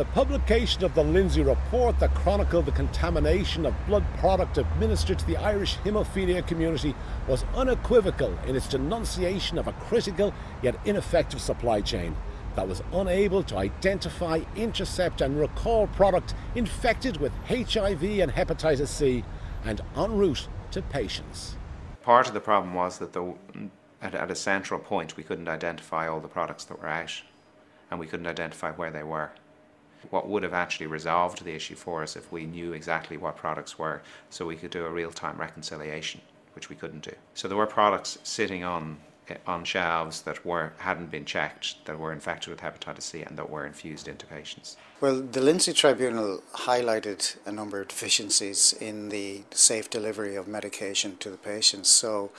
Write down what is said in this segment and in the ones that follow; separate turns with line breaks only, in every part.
The publication of the Lindsay report that chronicled the contamination of blood product administered to the Irish haemophilia community was unequivocal in its denunciation of a critical yet ineffective supply chain that was unable to identify, intercept and recall product infected with HIV and hepatitis C and en route to patients.
Part of the problem was that at a central point we couldn't identify all the products that were out, and we couldn't identify where they were. What would have actually resolved the issue for us if we knew exactly what products were, so we could do a real-time reconciliation, which we couldn't do. So there were products sitting on shelves that hadn't been checked, that were infected with hepatitis C and that were infused into patients.
Well, the Lindsay Tribunal highlighted a number of deficiencies in the safe delivery of medication to the patients. So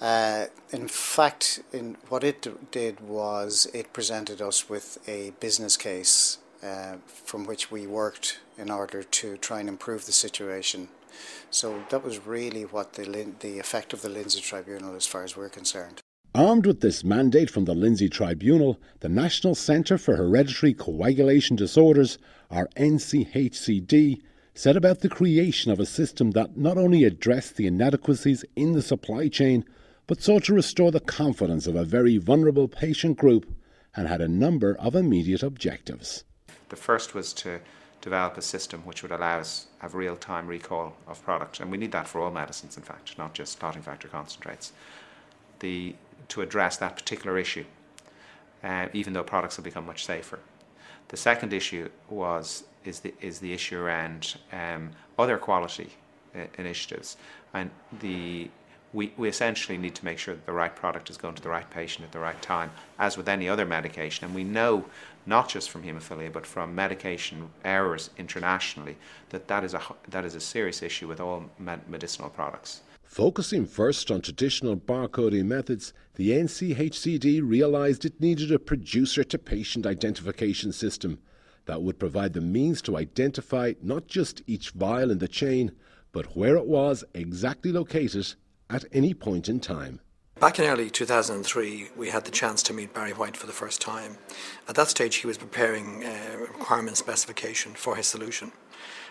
in fact, what it did was it presented us with a business case from which we worked in order to try and improve the situation. So that was really what the effect of the Lindsay Tribunal as far as we're concerned.
Armed with this mandate from the Lindsay Tribunal, the National Centre for Hereditary Coagulation Disorders, or NCHCD, set about the creation of a system that not only addressed the inadequacies in the supply chain, but sought to restore the confidence of a very vulnerable patient group and had a number of immediate objectives.
The first was to develop a system which would allow us to have real-time recall of product, and we need that for all medicines, in fact, not just clotting factor concentrates, to address that particular issue, even though products will become much safer. The second issue is the issue around other quality initiatives, and we essentially need to make sure that the right product is going to the right patient at the right time, as with any other medication. And we know, not just from haemophilia, but from medication errors internationally, that is a serious issue with all medicinal products.
Focusing first on traditional barcoding methods, the NCHCD realised it needed a producer-to-patient identification system that would provide the means to identify not just each vial in the chain, but where it was exactly located at any point in time.
Back in early 2003, we had the chance to meet Barry White for the first time. At that stage, he was preparing a requirement specification for his solution.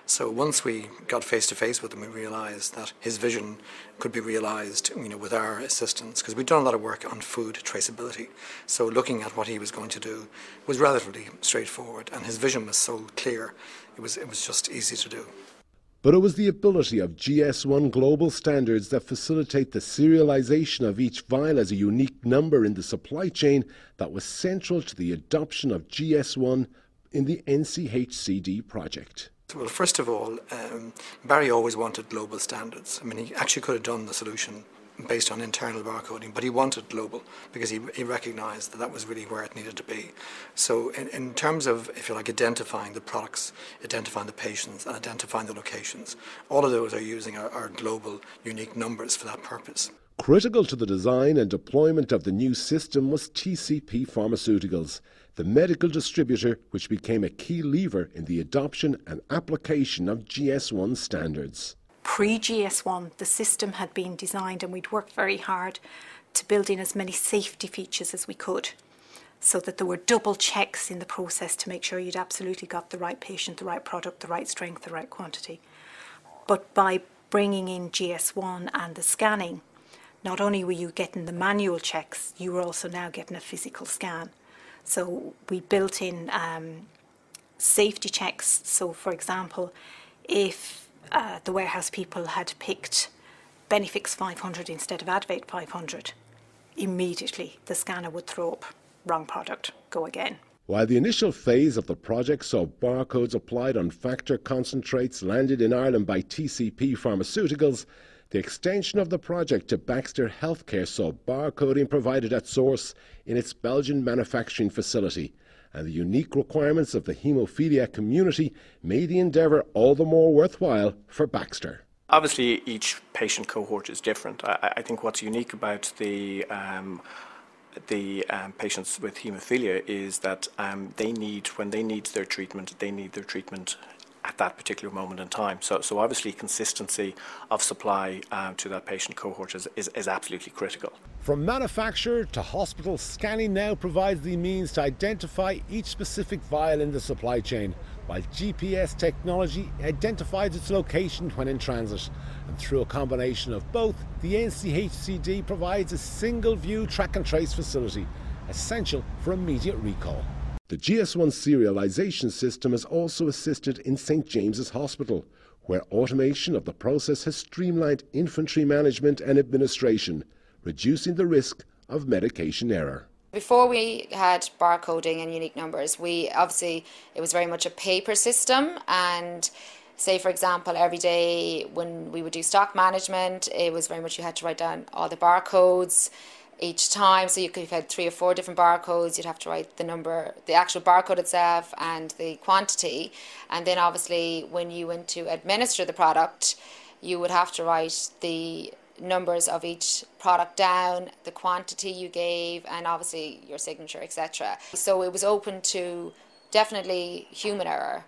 So once we got face-to-face with him, we realised that his vision could be realised, with our assistance, because we'd done a lot of work on food traceability. So looking at what he was going to do was relatively straightforward, and his vision was so clear, it was just easy to do.
But it was the ability of GS1 global standards that facilitate the serialization of each vial as a unique number in the supply chain that was central to the adoption of GS1 in the NCHCD project.
Well, first of all, Barry always wanted global standards. I mean, he actually could have done the solution based on internal barcoding, but he wanted global because he recognised that was really where it needed to be. So in terms of, if you like, identifying the products, identifying the patients and identifying the locations, all of those are using our global unique numbers for that purpose.
Critical to the design and deployment of the new system was TCP Pharmaceuticals, the medical distributor which became a key lever in the adoption and application of GS1 standards.
Pre-GS1, the system had been designed and we'd worked very hard to build in as many safety features as we could, so that there were double checks in the process to make sure you'd absolutely got the right patient, the right product, the right strength, the right quantity. But by bringing in GS1 and the scanning, not only were you getting the manual checks, you were also now getting a physical scan. So we built in safety checks. So for example, if the warehouse people had picked Benefix 500 instead of Advate 500, immediately the scanner would throw up wrong product, go again.
While the initial phase of the project saw barcodes applied on factor concentrates landed in Ireland by TCP Pharmaceuticals, the extension of the project to Baxter Healthcare saw barcoding provided at source in its Belgian manufacturing facility, and the unique requirements of the haemophilia community made the endeavour all the more worthwhile for Baxter.
Obviously, each patient cohort is different. I think what's unique about the patients with haemophilia is that when they need their treatment at that particular moment in time. So obviously consistency of supply to that patient cohort is absolutely critical.
From manufacturer to hospital, scanning now provides the means to identify each specific vial in the supply chain, while GPS technology identifies its location when in transit. And through a combination of both, the NCHCD provides a single view track and trace facility, essential for immediate recall. The GS1 serialisation system has also assisted in St James's Hospital, where automation of the process has streamlined infantry management and administration, reducing the risk of medication error.
Before we had barcoding and unique numbers, it was very much a paper system, and say for example every day when we would do stock management, it was very much you had to write down all the barcodes each time. So you could have had 3 or 4 different barcodes. You'd have to write the number, the actual barcode itself and the quantity, and then obviously when you went to administer the product you would have to write the numbers of each product down, the quantity you gave, and obviously your signature, etc. So it was open to definitely human error,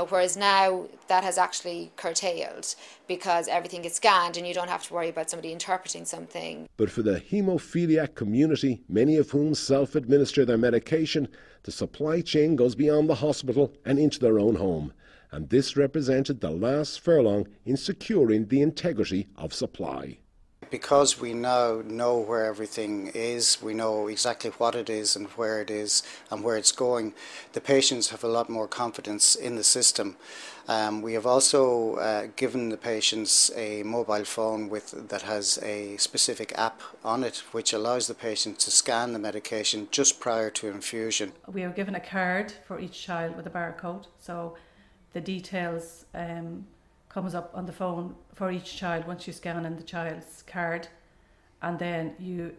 whereas now that has actually curtailed because everything gets scanned and you don't have to worry about somebody interpreting something.
But for the haemophiliac community, many of whom self-administer their medication, the supply chain goes beyond the hospital and into their own home. And this represented the last furlong in securing the integrity of supply.
Because we now know where everything is, we know exactly what it is and where it's going, the patients have a lot more confidence in the system. We have also given the patients a mobile phone that has a specific app on it, which allows the patient to scan the medication just prior to infusion.
We are given a card for each child with a barcode, so the details comes up on the phone for each child once you scan in the child's card, and then you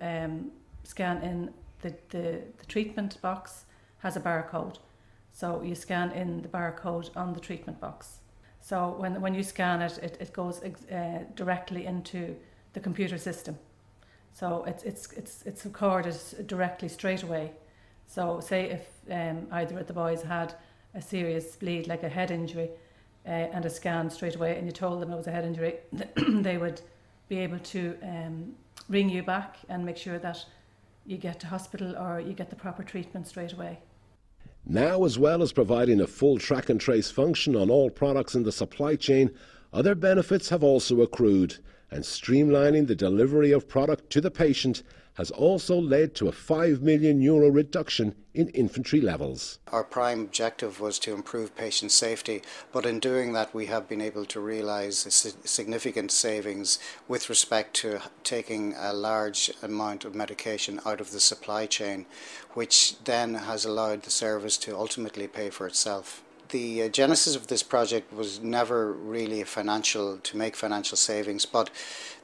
scan in the treatment box has a barcode, so you scan in the barcode on the treatment box. So when you scan it goes directly into the computer system, so it's recorded directly straight away. So say if either of the boys had a serious bleed like a head injury, and a scan straight away, and you told them it was a head injury, they would be able to ring you back and make sure that you get to hospital or you get the proper treatment straight away.
Now, as well as providing a full track and trace function on all products in the supply chain, other benefits have also accrued, and streamlining the delivery of product to the patient has also led to a €5 million reduction in infantry levels.
Our prime objective was to improve patient safety, but in doing that we have been able to realise significant savings with respect to taking a large amount of medication out of the supply chain, which then has allowed the service to ultimately pay for itself. The genesis of this project was never really to make financial savings, but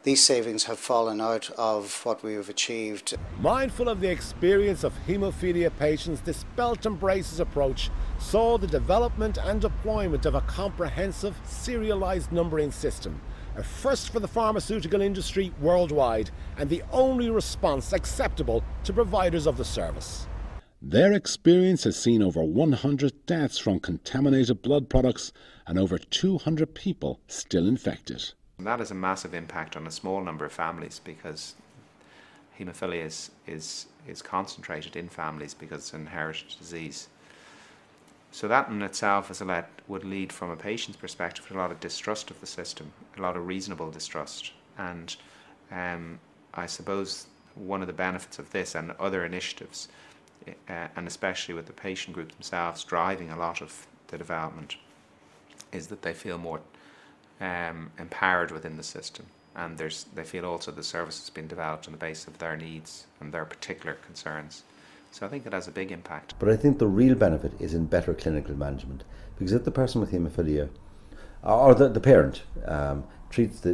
these savings have fallen out of what we have achieved.
Mindful of the experience of haemophilia patients, this belt and braces approach saw the development and deployment of a comprehensive serialised numbering system, a first for the pharmaceutical industry worldwide and the only response acceptable to providers of the service. Their experience has seen over 100 deaths from contaminated blood products and over 200 people still infected.
And that has a massive impact on a small number of families because haemophilia is concentrated in families because it's an inherited disease. So that in itself would lead from a patient's perspective to a lot of distrust of the system, a lot of reasonable distrust. And I suppose one of the benefits of this and other initiatives, and especially with the patient group themselves driving a lot of the development, is that they feel more empowered within the system, and they feel also the service has been developed on the basis of their needs and their particular concerns. So I think it has a big impact.
But I think the real benefit is in better clinical management, because if the person with haemophilia or the parent treats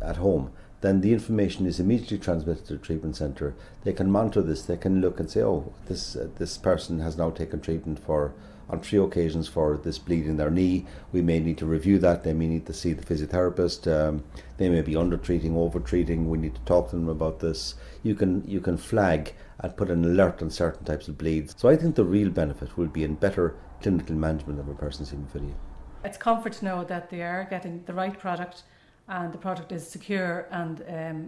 at home, then the information is immediately transmitted to the treatment centre. They can monitor this, they can look and say, oh, this person has now taken treatment on 3 occasions for this bleed in their knee. We may need to review that, they may need to see the physiotherapist, they may be under-treating, over-treating, we need to talk to them about this. You can flag and put an alert on certain types of bleeds. So I think the real benefit will be in better clinical management of a person's haemophilia.
It's comfort to know that they are getting the right product, and the product is secure, and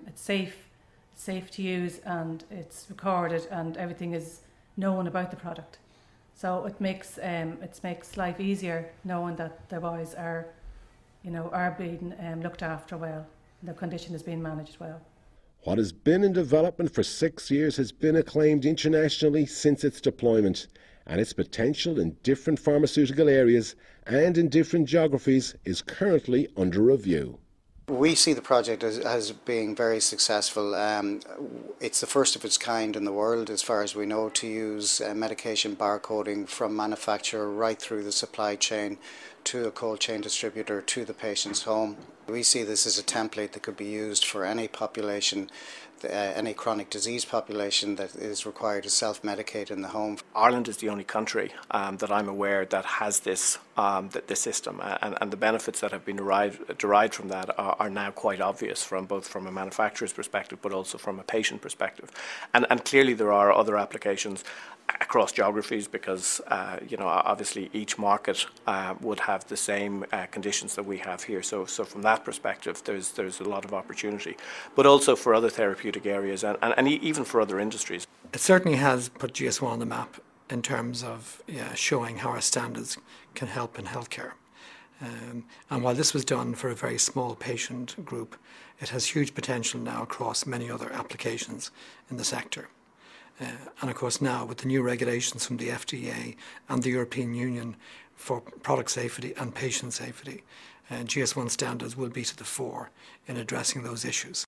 it's safe to use, and it's recorded, and everything is known about the product. So it makes life easier knowing that the boys are being looked after well. The condition is being managed well.
What has been in development for 6 years has been acclaimed internationally since its deployment, and its potential in different pharmaceutical areas and in different geographies is currently under review.
We see the project as being very successful. It's the first of its kind in the world, as far as we know, to use medication barcoding from manufacturer right through the supply chain to a cold chain distributor to the patient's home. We see this as a template that could be used for any population, any chronic disease population that is required to self-medicate in the home.
Ireland is the only country that I'm aware that has this system, and the benefits that have been derived from that are now quite obvious, both from a manufacturer's perspective but also from a patient perspective. And clearly there are other applications across geographies, because obviously each market would have the same conditions that we have here. So from that perspective, there's a lot of opportunity, but also for other therapeutic areas and even for other industries.
It certainly has put GS1 on the map in terms of showing how our standards can help in healthcare. And while this was done for a very small patient group, it has huge potential now across many other applications in the sector. And of course now, with the new regulations from the FDA and the European Union for product safety and patient safety, GS1 standards will be to the fore in addressing those issues.